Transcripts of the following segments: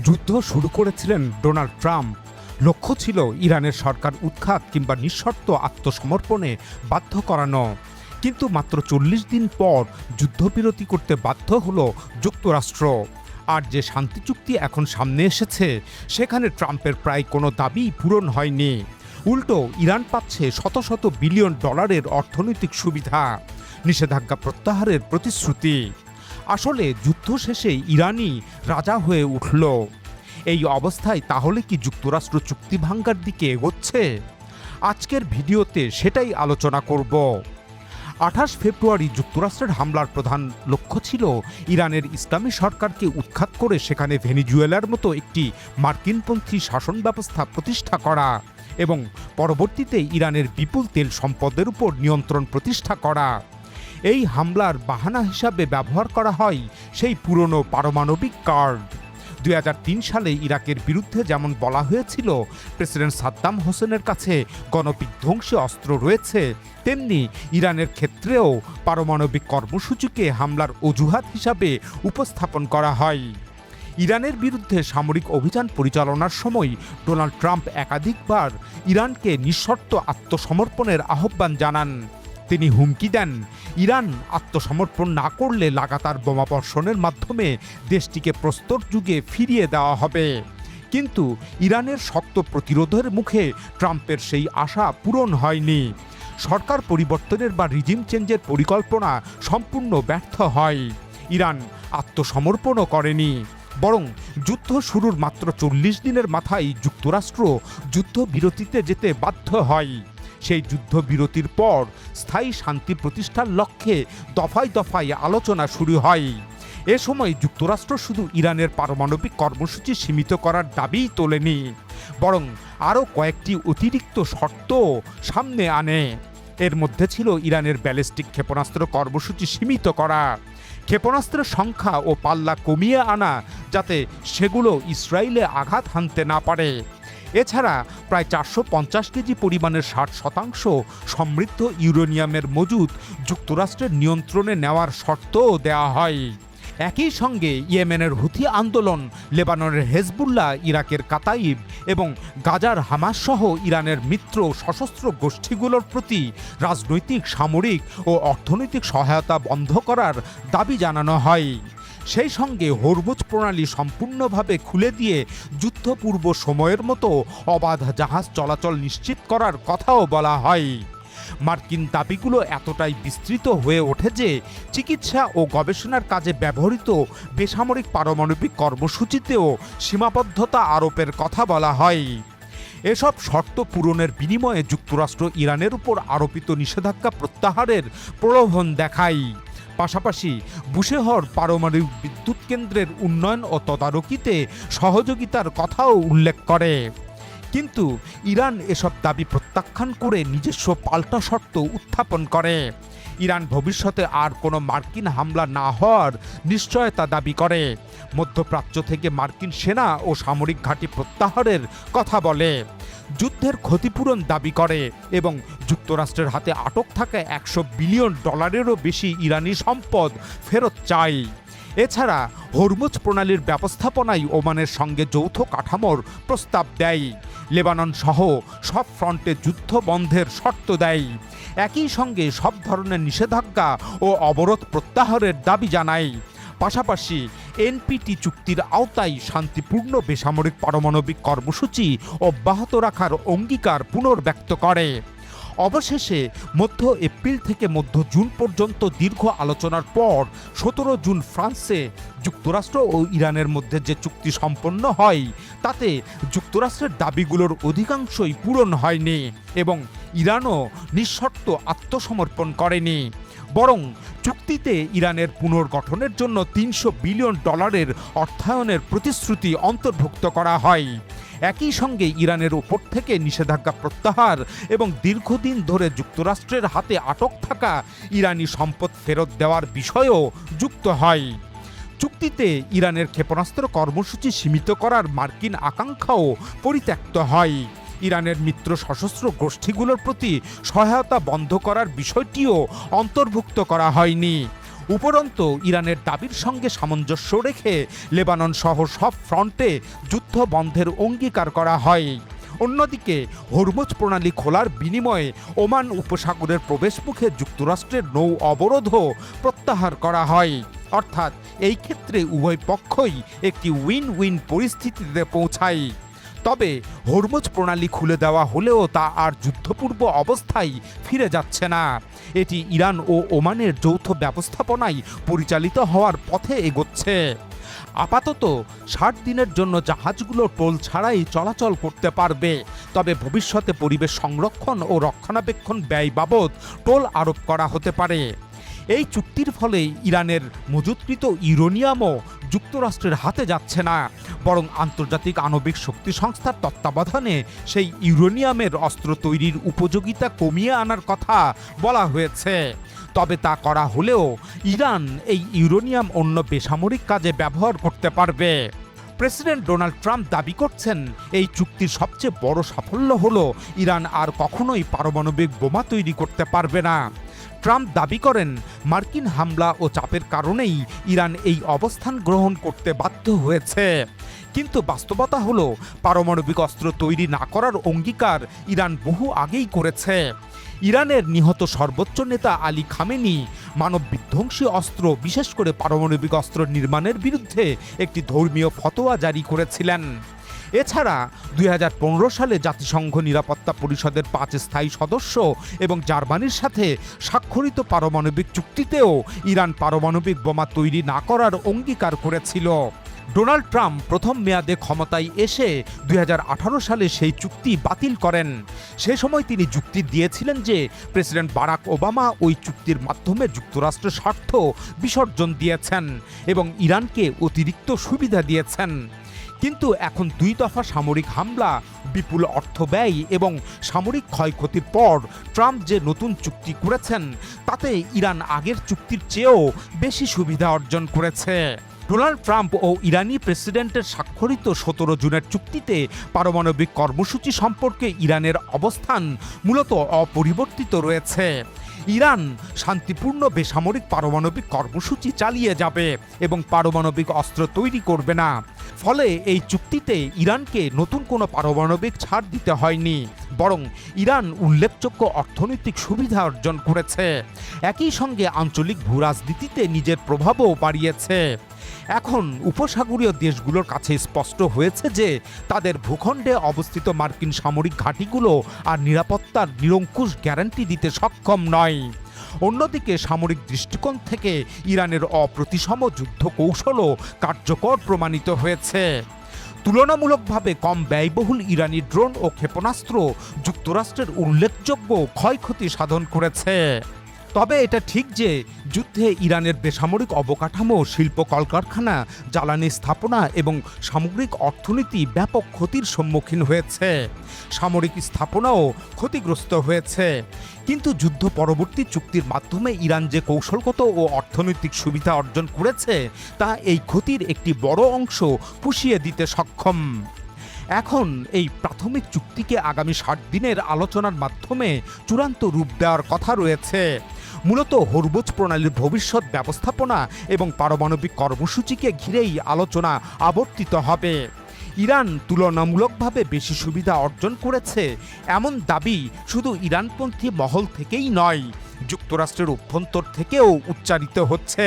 যুদ্ধ শুরু করেছিলেন ডোনাল্ড ট্রাম্প। লক্ষ্য ছিল ইরানের সরকার উৎখাত কিংবা নিঃশর্ত আত্মসমর্পণে বাধ্য করানো। কিন্তু মাত্র ৪০ দিন পর যুদ্ধবিরতি করতে বাধ্য হলো যুক্তরাষ্ট্র। আর যে শান্তি চুক্তি এখন সামনে এসেছে, সেখানে ট্রাম্পের প্রায় কোনো দাবি পূরণ হয়নি। উল্টো ইরান পাচ্ছে শত শত বিলিয়ন ডলারের অর্থনৈতিক সুবিধা, নিষেধাজ্ঞা প্রত্যাহারের প্রতিশ্রুতি। আসলে যুদ্ধ শেষে ইরানই রাজা হয়ে উঠল। এই অবস্থায় তাহলে কি যুক্তরাষ্ট্র চুক্তি ভাঙার দিকে এগোচ্ছে? আজকের ভিডিওতে সেটাই আলোচনা করব। ২৮ ফেব্রুয়ারি যুক্তরাষ্ট্রের হামলার প্রধান লক্ষ্য ছিল ইরানের ইসলামী সরকারকে উৎখাত করে সেখানে ভেনিজুয়েলার মতো একটি মার্কিনপন্থী শাসন ব্যবস্থা প্রতিষ্ঠা করা এবং পরবর্তীতে ইরানের বিপুল তেল সম্পদের উপর নিয়ন্ত্রণ প্রতিষ্ঠা করা। এই হামলার বাহানা হিসাবে ব্যবহার করা হয় সেই পুরনো পারমাণবিক কার্ড। ২০০৩ সালে ইরাকের বিরুদ্ধে যেমন বলা হয়েছিল প্রেসিডেন্ট সাদ্দাম হোসেনের কাছে গণবিধ্বংসী অস্ত্র রয়েছে, তেমনি ইরানের ক্ষেত্রেও পারমাণবিক কর্মসূচিকে হামলার অজুহাত হিসাবে উপস্থাপন করা হয়। ইরানের বিরুদ্ধে সামরিক অভিযান পরিচালনার সময় ডোনাল্ড ট্রাম্প একাধিকবার ইরানকে নিঃশর্ত আত্মসমর্পণের আহ্বান জানান। তিনি হুমকি দেন, ইরান আত্মসমর্পণ না করলে লাগাতার বোমাবর্ষণের মাধ্যমে দেশটিকে প্রস্তর যুগে ফিরিয়ে দেওয়া হবে। কিন্তু ইরানের শক্ত প্রতিরোধের মুখে ট্রাম্পের সেই আশা পূরণ হয়নি। সরকার পরিবর্তনের বা রিজিম চেঞ্জের পরিকল্পনা সম্পূর্ণ ব্যর্থ হয়। ইরান আত্মসমর্পণও করেনি, বরং যুদ্ধ শুরুর মাত্র ৪০ দিনের মাথায় যুক্তরাষ্ট্র যুদ্ধবিরতিতে যেতে বাধ্য হয়। সেই যুদ্ধবিরতির পর স্থায়ী শান্তি প্রতিষ্ঠার লক্ষ্যে দফায় দফায় আলোচনা শুরু হয়। এ সময় যুক্তরাষ্ট্র শুধু ইরানের পারমাণবিক কর্মসূচি সীমিত করার দাবিই তোলেনি, বরং আরও কয়েকটি অতিরিক্ত শর্ত সামনে আনে। এর মধ্যে ছিল ইরানের ব্যালিস্টিক ক্ষেপণাস্ত্র কর্মসূচি সীমিত করা, ক্ষেপণাস্ত্রের সংখ্যা ও পাল্লা কমিয়ে আনা যাতে সেগুলো ইসরায়েলে আঘাত হানতে না পারে। এছাড়া প্রায় ৪৫০ কেজি পরিমাণের ৬০% সমৃদ্ধ ইউরেনিয়ামের মজুদ যুক্তরাষ্ট্রের নিয়ন্ত্রণে নেওয়ার শর্তও দেওয়া হয়। একই সঙ্গে ইয়েমেনের হুথি আন্দোলন, লেবাননের হেজবুল্লাহ, ইরাকের কাতাইব এবং গাজার হামাস সহ ইরানের মিত্র সশস্ত্র গোষ্ঠীগুলোর প্রতি রাজনৈতিক, সামরিক ও অর্থনৈতিক সহায়তা বন্ধ করার দাবি জানানো হয়। সেই সঙ্গে হরমুজ প্রণালী সম্পূর্ণভাবে খুলে দিয়ে যুদ্ধপূর্ব সময়ের মতো অবাধ জাহাজ চলাচল নিশ্চিত করার কথাও বলা হয়। মার্কিন দাবিগুলো এতটাই বিস্তৃত হয়ে ওঠে যে চিকিৎসা ও গবেষণার কাজে ব্যবহৃত বেসামরিক পারমাণবিক কর্মসূচিতেও সীমাবদ্ধতা আরোপের কথা বলা হয়। এসব শর্ত পূরণের বিনিময়ে যুক্তরাষ্ট্র ইরানের উপর আরোপিত নিষেধাজ্ঞা প্রত্যাহারের প্রলোভন দেখায়। পাশাপাশি বুশেহর পারমাণবিক বিদ্যুৎ কেন্দ্রের উন্নয়ন ও তদারকিতে সহযোগিতার কথাও উল্লেখ করে। কিন্তু ইরান এসব দাবি প্রত্যাখ্যান করে নিজস্ব পাল্টা শর্ত উত্থাপন করে। ইরান ভবিষ্যতে আর কোনো মার্কিন হামলা না হওয়ার নিশ্চয়তা দাবি করে, মধ্যপ্রাচ্য থেকে মার্কিন সেনা ও সামরিক ঘাঁটি প্রত্যাহারের কথা বলে, যুদ্ধের ক্ষতিপূরণ দাবি করে এবং যুক্তরাষ্ট্রের হাতে আটক থাকা ১০০ বিলিয়ন ডলারেরও বেশি ইরানি সম্পদ ফেরত চায়। এছাড়া হরমুজ প্রণালীর ব্যবস্থাপনায় ওমানের সঙ্গে যৌথ কাঠামোর প্রস্তাব দেয়, লেবানন সহ সব ফ্রন্টে যুদ্ধ বন্ধের শর্ত দেয়। একই সঙ্গে সব ধরনের নিষেধাজ্ঞা ও অবরোধ প্রত্যাহারের দাবি জানায়। পাশাপাশি এনপিটি চুক্তির আওতায় শান্তিপূর্ণ বেসামরিক পারমাণবিক কর্মসূচি অব্যাহত রাখার অঙ্গীকার পুনর্ব্যক্ত করে। অবশেষে মধ্য এপ্রিল থেকে মধ্য জুন পর্যন্ত দীর্ঘ আলোচনার পর ১৭ জুন ফ্রান্সে যুক্তরাষ্ট্র ও ইরানের মধ্যে যে চুক্তি সম্পন্ন হয় তাতে যুক্তরাষ্ট্রের দাবিগুলোর অধিকাংশই পূরণ হয়নি এবং ইরানও নিঃশর্ত আত্মসমর্পণ করেনি, বরং চুক্তিতে ইরানের পুনর্গঠনের জন্য ৩০০ বিলিয়ন ডলারের অর্থায়নের প্রতিশ্রুতি অন্তর্ভুক্ত করা হয়। একই সঙ্গে ইরানের উপর থেকে নিষেধাজ্ঞা প্রত্যাহার এবং দীর্ঘদিন ধরে যুক্তরাষ্ট্রের হাতে আটক থাকা ইরানি সম্পদ ফেরত দেওয়ার বিষয়ও যুক্ত হয়। চুক্তিতে ইরানের ক্ষেপণাস্ত্র কর্মসূচি সীমিত করার মার্কিন আকাঙ্ক্ষাও পরিত্যক্ত হয়। ইরানের মিত্র সশস্ত্র গোষ্ঠীগুলোর প্রতি সহায়তা বন্ধ করার বিষয়টিও অন্তর্ভুক্ত করা হয়নি। উপরন্তু ইরানের দাবির সঙ্গে সামঞ্জস্য রেখে লেবানন সহ সব ফ্রন্টে যুদ্ধ বন্ধের অঙ্গীকার করা হয়। অন্যদিকে হরমুজ প্রণালী খোলার বিনিময়ে ওমান উপসাগরের প্রবেশমুখে যুক্তরাষ্ট্রের নৌ অবরোধও প্রত্যাহার করা হয়। অর্থাৎ এই ক্ষেত্রে উভয় পক্ষই একটি উইন উইন পরিস্থিতিতে পৌঁছায়। তবে হরমুজ প্রণালী খুলে দেওয়া হলেও তা আর যুদ্ধপূর্ব অবস্থায় ফিরে যাচ্ছে না। এটি ইরান ও ওমানের যৌথ ব্যবস্থাপনায় পরিচালিত হওয়ার পথে এগোচ্ছে। আপাতত ৬০ দিনের জন্য জাহাজগুলো টোল ছাড়াই চলাচল করতে পারবে। তবে ভবিষ্যতে পরিবেশ সংরক্ষণ ও রক্ষণাবেক্ষণ ব্যয় বাবদ টোল আরোপ করা হতে পারে। এই চুক্তির ফলে ইরানের মজুতকৃত ইউরেনিয়ামও যুক্তরাষ্ট্রের হাতে যাচ্ছে না, বরং আন্তর্জাতিক আণবিক শক্তি সংস্থার তত্ত্বাবধানে সেই ইউরেনিয়ামের অস্ত্র তৈরির উপযোগিতা কমিয়ে আনার কথা বলা হয়েছে। তবে তা করা হলেও ইরান এই ইউরেনিয়াম অন্য বেসামরিক কাজে ব্যবহার করতে পারবে। প্রেসিডেন্ট ডোনাল্ড ট্রাম্প দাবি করছেন এই চুক্তির সবচেয়ে বড় সাফল্য হলো ইরান আর কখনোই পারমাণবিক বোমা তৈরি করতে পারবে না। ট্রাম্প দাবি করেন মার্কিন হামলা ও চাপের কারণেই ইরান এই অবস্থান গ্রহণ করতে বাধ্য হয়েছে। কিন্তু বাস্তবতা হলো পারমাণবিক অস্ত্র তৈরি না করার অঙ্গীকার ইরান বহু আগেই করেছে। ইরানের নিহত সর্বোচ্চ নেতা আলী খামেনি মানব বিধ্বংসী অস্ত্র, বিশেষ করে পারমাণবিক অস্ত্র নির্মাণের বিরুদ্ধে একটি ধর্মীয় ফতোয়া জারি করেছিলেন। এছাড়া ২০১৫ সালে জাতিসংঘ নিরাপত্তা পরিষদের ৫ স্থায়ী সদস্য এবং জার্মানির সাথে স্বাক্ষরিত পারমাণবিক চুক্তিতেও ইরান পারমাণবিক বোমা তৈরি না করার অঙ্গীকার করেছিল। ডোনাল্ড ট্রাম্প প্রথম মেয়াদে ক্ষমতায় এসে ২০১৮ সালে সেই চুক্তি বাতিল করেন। সে সময় তিনি যুক্তি দিয়েছিলেন যে প্রেসিডেন্ট বারাক ওবামা ওই চুক্তির মাধ্যমে যুক্তরাষ্ট্রের স্বার্থ বিসর্জন দিয়েছেন এবং ইরানকে অতিরিক্ত সুবিধা দিয়েছেন। কিন্তু এখন ২ দফা সামরিক হামলা, বিপুল অর্থ ব্যয় এবং সামরিক ক্ষয়ক্ষতির পর ট্রাম্প যে নতুন চুক্তি করেছেন তাতে ইরান আগের চুক্তির চেয়েও বেশি সুবিধা অর্জন করেছে। ডোনাল্ড ট্রাম্প ও ইরানি প্রেসিডেন্টের স্বাক্ষরিত ১৭ জুনের চুক্তিতে পারমাণবিক কর্মসূচি সম্পর্কে ইরানের অবস্থান মূলত অপরিবর্তিত রয়েছে। ইরান শান্তিপূর্ণ বেসামরিক পারমাণবিক কর্মসূচি চালিয়ে যাবে এবং পারমাণবিক অস্ত্র তৈরি করবে না। ফলে এই চুক্তিতে ইরানকে নতুন কোনো পারমাণবিক ছাড় দিতে হয়নি, বরং ইরান উল্লেখযোগ্য অর্থনৈতিক সুবিধা অর্জন করেছে। একই সঙ্গে আঞ্চলিক ভূরাজনীতিতে নিজের প্রভাবও বাড়িয়েছে। এখন উপসাগরীয় দেশগুলোর কাছে স্পষ্ট হয়েছে যে তাদের ভূখণ্ডে অবস্থিত মার্কিন সামরিক ঘাঁটিগুলো আর নিরাপত্তার নিরঙ্কুশ গ্যারান্টি দিতে সক্ষম নয়। অন্যদিকে সামরিক দৃষ্টিকোণ থেকে ইরানের অপ্রতিসম যুদ্ধ কৌশলও কার্যকর প্রমাণিত হয়েছে। তুলনামূলকভাবে কম ব্যয়বহুল ইরানি ড্রোন ও ক্ষেপণাস্ত্র যুক্তরাষ্ট্রের উল্লেখযোগ্য ক্ষয়ক্ষতি সাধন করেছে। তবে এটা ঠিক যে যুদ্ধে ইরানের বেসামরিক অবকাঠামো, শিল্প, কলকারখানা, জ্বালানি স্থাপনা এবং সামগ্রিক অর্থনীতি ব্যাপক ক্ষতির সম্মুখীন হয়েছে। সামরিক স্থাপনাও ক্ষতিগ্রস্ত হয়েছে। কিন্তু যুদ্ধ পরবর্তী চুক্তির মাধ্যমে ইরান যে কৌশলগত ও অর্থনৈতিক সুবিধা অর্জন করেছে তা এই ক্ষতির একটি বড় অংশ পুষিয়ে দিতে সক্ষম। এখন এই প্রাথমিক চুক্তিকে আগামী ৬০ দিনের আলোচনার মাধ্যমে চূড়ান্ত রূপ দেওয়ার কথা রয়েছে। মূলত হরমুজ প্রণালীর ভবিষ্যৎ ব্যবস্থাপনা এবং পারমাণবিক কর্মসূচিকে ঘিরেই আলোচনা আবর্তিত হবে। ইরান তুলনামূলকভাবে বেশি সুবিধা অর্জন করেছে এমন দাবি শুধু ইরানপন্থী মহল থেকেই নয়, যুক্তরাষ্ট্রের অভ্যন্তর থেকেও উচ্চারিত হচ্ছে।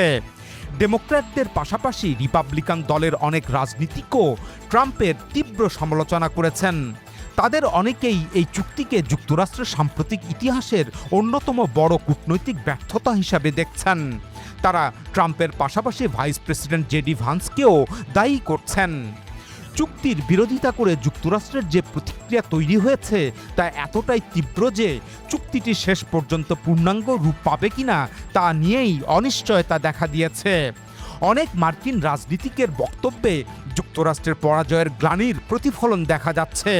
ডেমোক্র্যাটদের পাশাপাশি রিপাবলিকান দলের অনেক রাজনীতিকও ট্রাম্পের তীব্র সমালোচনা করেছেন। তাদের অনেকেই এই চুক্তিকে যুক্তরাষ্ট্রের সাম্প্রতিক ইতিহাসের অন্যতম বড় কূটনৈতিক ব্যর্থতা হিসাবে দেখছেন। তারা ট্রাম্পের পাশাপাশি ভাইস প্রেসিডেন্ট জেডি ভান্সকেও দায়ী করছেন। চুক্তির বিরোধিতা করে যুক্তরাষ্ট্রের যে প্রতিক্রিয়া তৈরি হয়েছে তা এতটাই তীব্র যে চুক্তিটি শেষ পর্যন্ত পূর্ণাঙ্গ রূপ পাবে কিনা তা নিয়েই অনিশ্চয়তা দেখা দিয়েছে। অনেক মার্কিন রাজনীতিকের বক্তব্যে যুক্তরাষ্ট্রের পরাজয়ের গ্লানির প্রতিফলন দেখা যাচ্ছে।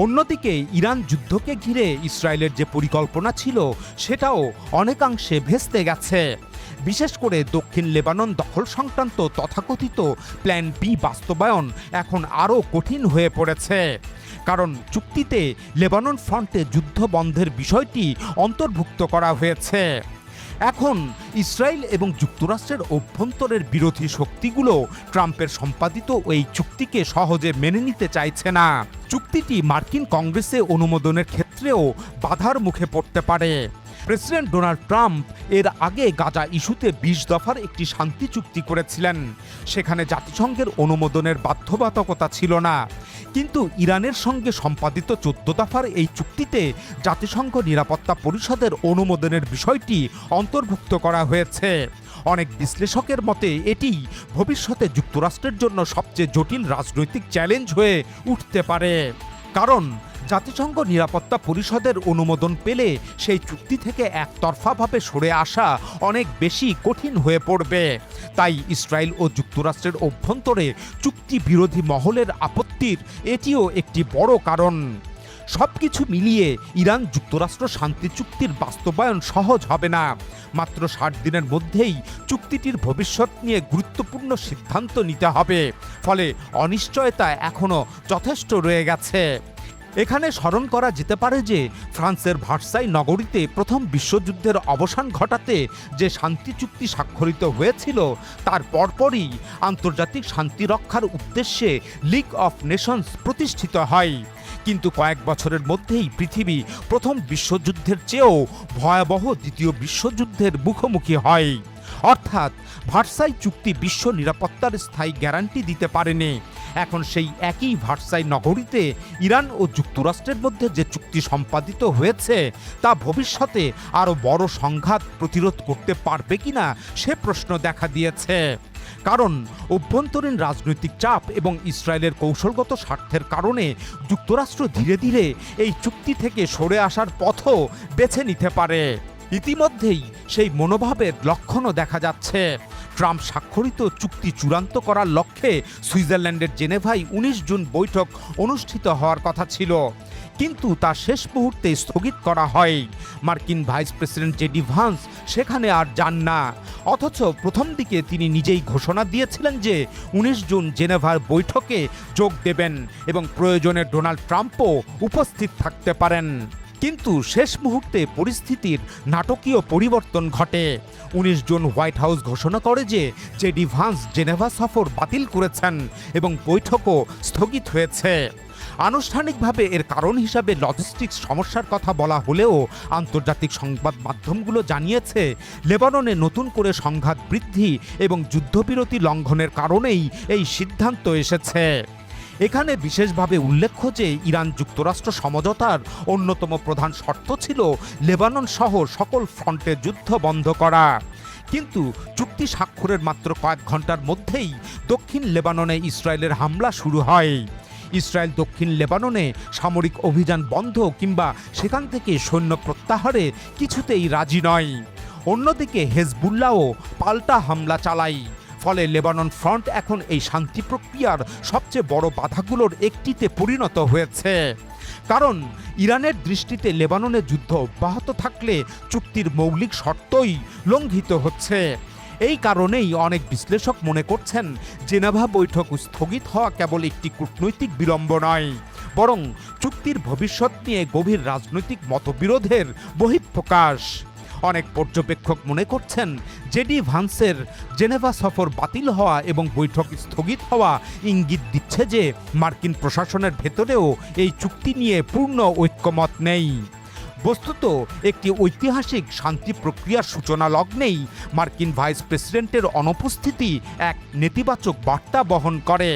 অন্যদিকে ইরান যুদ্ধকে ঘিরে ইসরায়েলের যে পরিকল্পনা ছিল সেটাও অনেকাংশে ভেস্তে গেছে। বিশেষ করে দক্ষিণ লেবানন দখল সংক্রান্ত তথাকথিত প্ল্যান বি বাস্তবায়ন এখন আরও কঠিন হয়ে পড়েছে, কারণ চুক্তিতে লেবানন ফ্রন্টে যুদ্ধ বন্ধের বিষয়টি অন্তর্ভুক্ত করা হয়েছে। এখন ইসরায়েল এবং যুক্তরাষ্ট্রের অভ্যন্তরের বিরোধী শক্তিগুলো ট্রাম্পের সম্পাদিত এই চুক্তিকে সহজে মেনে নিতে চাইছে না। চুক্তিটি মার্কিন কংগ্রেসে অনুমোদনের ক্ষেত্রেও বাধার মুখে পড়তে পারে। প্রেসিডেন্ট ডোনাল্ড ট্রাম্প এর আগে গাজা ইস্যুতে ২০ দফার একটি শান্তি চুক্তি করেছিলেন। সেখানে জাতিসংঘের অনুমোদনের বাধ্যবাধকতা ছিল না, কিন্তু ইরানের সঙ্গে সম্পাদিত ১৪ দফার এই চুক্তিতে জাতিসংঘ নিরাপত্তা পরিষদের অনুমোদনের বিষয়টি অন্তর্ভুক্ত করা হয়েছে। অনেক বিশ্লেষকের মতে এটি ভবিষ্যতে যুক্তরাষ্ট্রের জন্য সবচেয়ে জটিল রাজনৈতিক চ্যালেঞ্জ হয়ে উঠতে পারে, কারণ জাতিসংঘ নিরাপত্তা পরিষদের অনুমোদন পেলে সেই চুক্তি থেকে একতরফাভাবে সরে আসা অনেক বেশি কঠিন হয়ে পড়বে। তাই ইসরায়েল ও যুক্তরাষ্ট্রের অভ্যন্তরে চুক্তি বিরোধী মহলের আপত্তির এটিও একটি বড় কারণ। সবকিছু মিলিয়ে ইরান যুক্তরাষ্ট্র শান্তি চুক্তির বাস্তবায়ন সহজ হবে না। মাত্র ৬০ দিনের মধ্যেই চুক্তিটির ভবিষ্যৎ নিয়ে গুরুত্বপূর্ণ সিদ্ধান্ত নিতে হবে, ফলে অনিশ্চয়তা এখনও যথেষ্ট রয়ে গেছে। এখানে স্মরণ করা যেতে পারে যে ফ্রান্সের ভার্সাই নগরীতে প্রথম বিশ্বযুদ্ধের অবসান ঘটাতে যে শান্তি চুক্তি স্বাক্ষরিত হয়েছিল তার পরপরই আন্তর্জাতিক শান্তি রক্ষার উদ্দেশ্যে লিগ অফ নেশনস প্রতিষ্ঠিত হয়। কিন্তু কয়েক বছরের মধ্যেই পৃথিবী প্রথম বিশ্বযুদ্ধের চেয়েও ভয়াবহ দ্বিতীয় বিশ্বযুদ্ধের মুখোমুখি হয়। অর্থাৎ ভার্সাই চুক্তি বিশ্ব নিরাপত্তার স্থায়ী গ্যারান্টি দিতে পারেনি। এখন সেই একই ভার্সাই নগরীতে ইরান ও যুক্তরাষ্ট্রের মধ্যে যে চুক্তি সম্পাদিত হয়েছে তা ভবিষ্যতে আরও বড় সংঘাত প্রতিরোধ করতে পারবে কিনা সে প্রশ্ন দেখা দিয়েছে। কারণ অভ্যন্তরীণ রাজনৈতিক চাপ এবং ইসরায়েলের কৌশলগত স্বার্থের কারণে যুক্তরাষ্ট্র ধীরে ধীরে এই চুক্তি থেকে সরে আসার পথও বেছে নিতে পারে। ইতিমধ্যেই সেই মনোভাবের লক্ষণও দেখা যাচ্ছে। ট্রাম্প স্বাক্ষরিত চুক্তি চূড়ান্ত করার লক্ষ্যে সুইজারল্যান্ডের জেনেভায় ১৯ জুন বৈঠক অনুষ্ঠিত হওয়ার কথা ছিল, কিন্তু তা শেষ মুহূর্তে স্থগিত করা হয়। মার্কিন ভাইস প্রেসিডেন্ট জেডি ভান্স সেখানে আর যান না, অথচ প্রথম দিকে তিনি নিজেই ঘোষণা দিয়েছিলেন যে ১৯ জুন জেনেভার বৈঠকে যোগ দেবেন এবং প্রয়োজনে ডোনাল্ড ট্রাম্পও উপস্থিত থাকতে পারেন। কিন্তু শেষ মুহূর্তে পরিস্থিতির নাটকীয় পরিবর্তন ঘটে। ১৯ জুন হোয়াইট হাউস ঘোষণা করে যে জেডি ভান্স জেনেভা সফর বাতিল করেছেন এবং বৈঠকও স্থগিত হয়েছে। আনুষ্ঠানিকভাবে এর কারণ হিসাবে লজিস্টিক্স সমস্যার কথা বলা হলেও আন্তর্জাতিক সংবাদ মাধ্যমগুলো জানিয়েছে লেবাননে নতুন করে সংঘাত বৃদ্ধি এবং যুদ্ধবিরতি লঙ্ঘনের কারণেই এই সিদ্ধান্ত এসেছে। এখানে বিশেষভাবে উল্লেখ্য যে ইরান যুক্তরাষ্ট্র সমঝোতার অন্যতম প্রধান শর্ত ছিল লেবানন সহ সকল ফ্রন্টে যুদ্ধ বন্ধ করা। কিন্তু চুক্তি স্বাক্ষরের মাত্র কয়েক ঘন্টার মধ্যেই দক্ষিণ লেবাননে ইসরায়েলের হামলা শুরু হয়। ইসরায়েল দক্ষিণ লেবাননে সামরিক অভিযান বন্ধ কিংবা সেখান থেকে সৈন্য প্রত্যাহারে কিছুতেই রাজি নয়। অন্যদিকে হেজবুল্লাহও পাল্টা হামলা চালায়। ফলে লেবানন ফ্রন্ট এখন এই শান্তি প্রক্রিয়ার সবচেয়ে বড় বাধাগুলোর একটিতে পরিণত হয়েছে। কারণ ইরানের দৃষ্টিতে লেবাননে যুদ্ধ অব্যাহত থাকলে চুক্তির মৌলিক শর্তই লঙ্ঘিত হচ্ছে। এই কারণেই অনেক বিশ্লেষক মনে করছেন জেনেভা বৈঠক স্থগিত হওয়া কেবল একটি কূটনৈতিক বিলম্ব নয়, বরং চুক্তির ভবিষ্যৎ নিয়ে গভীর রাজনৈতিক মতবিরোধের বহিঃপ্রকাশ। অনেক পর্যবেক্ষক মনে করছেন জেডি ভান্সের জেনেভা সফর বাতিল হওয়া এবং বৈঠক স্থগিত হওয়া ইঙ্গিত দিচ্ছে যে মার্কিন প্রশাসনের ভেতরেও এই চুক্তি নিয়ে পূর্ণ ঐক্যমত নেই। বস্তুত একটি ঐতিহাসিক শান্তি প্রক্রিয়ার সূচনা লগ্নেই মার্কিন ভাইস প্রেসিডেন্টের অনুপস্থিতি এক নেতিবাচক বার্তা বহন করে।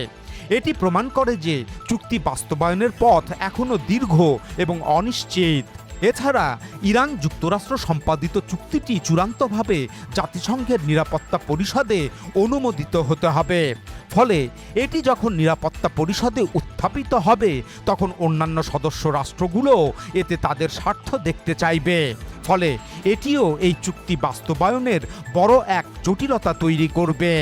এটি প্রমাণ করে যে চুক্তি বাস্তবায়নের পথ এখনও দীর্ঘ এবং অনিশ্চিত। এছাড়া ইরান যুক্তরাষ্ট্র সম্পাদিত চুক্তিটি চূড়ান্তভাবে জাতিসংঘের নিরাপত্তা পরিষদে অনুমোদিত হতে হবে। ফলে এটি যখন নিরাপত্তা পরিষদে উত্থাপিত হবে তখন অন্যান্য সদস্য রাষ্ট্রগুলো এতে তাদের স্বার্থ দেখতে চাইবে। ফলে এটিও এই চুক্তি বাস্তবায়নের বড় এক জটিলতা তৈরি করবে।